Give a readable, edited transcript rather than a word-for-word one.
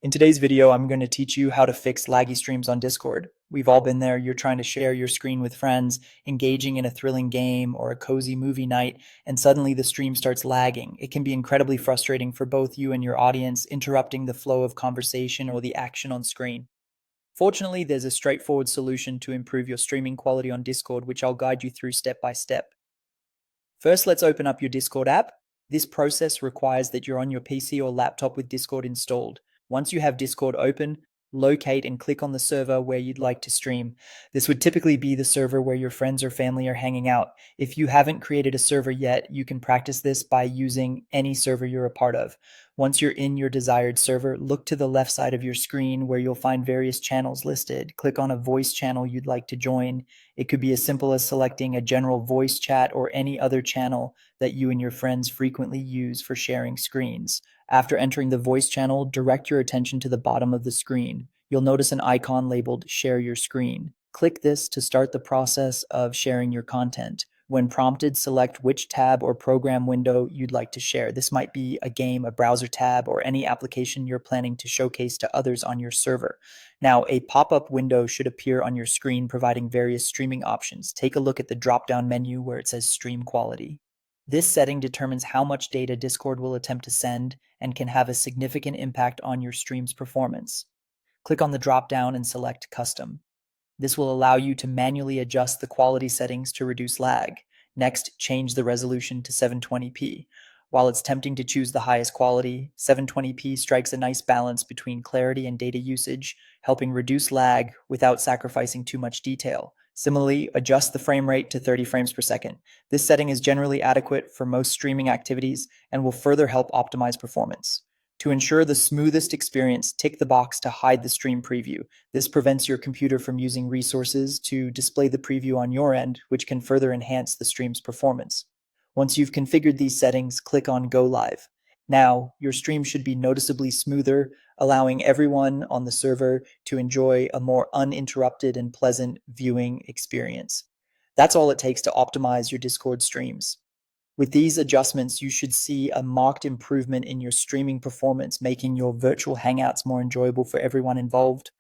In today's video, I'm going to teach you how to fix laggy streams on Discord. We've all been there. You're trying to share your screen with friends, engaging in a thrilling game or a cozy movie night, and suddenly the stream starts lagging. It can be incredibly frustrating for both you and your audience, interrupting the flow of conversation or the action on screen. Fortunately, there's a straightforward solution to improve your streaming quality on Discord, which I'll guide you through step by step. First, let's open up your Discord app. This process requires that you're on your PC or laptop with Discord installed. Once you have Discord open, locate and click on the server where you'd like to stream. This would typically be the server where your friends or family are hanging out. If you haven't created a server yet, you can practice this by using any server you're a part of. Once you're in your desired server, look to the left side of your screen where you'll find various channels listed. Click on a voice channel you'd like to join. It could be as simple as selecting a general voice chat or any other channel that you and your friends frequently use for sharing screens. After entering the voice channel, direct your attention to the bottom of the screen. You'll notice an icon labeled Share Your Screen. Click this to start the process of sharing your content. When prompted, select which tab or program window you'd like to share. This might be a game, a browser tab, or any application you're planning to showcase to others on your server. Now, a pop-up window should appear on your screen providing various streaming options. Take a look at the drop-down menu where it says Stream Quality. This setting determines how much data Discord will attempt to send and can have a significant impact on your stream's performance. Click on the drop-down and select Custom. This will allow you to manually adjust the quality settings to reduce lag. Next, change the resolution to 720p. While it's tempting to choose the highest quality, 720p strikes a nice balance between clarity and data usage, helping reduce lag without sacrificing too much detail. Similarly, adjust the frame rate to 30 frames per second. This setting is generally adequate for most streaming activities and will further help optimize performance. To ensure the smoothest experience, tick the box to hide the stream preview. This prevents your computer from using resources to display the preview on your end, which can further enhance the stream's performance. Once you've configured these settings, click on Go Live. Now, your stream should be noticeably smoother, allowing everyone on the server to enjoy a more uninterrupted and pleasant viewing experience. That's all it takes to optimize your Discord streams. With these adjustments, you should see a marked improvement in your streaming performance, making your virtual hangouts more enjoyable for everyone involved.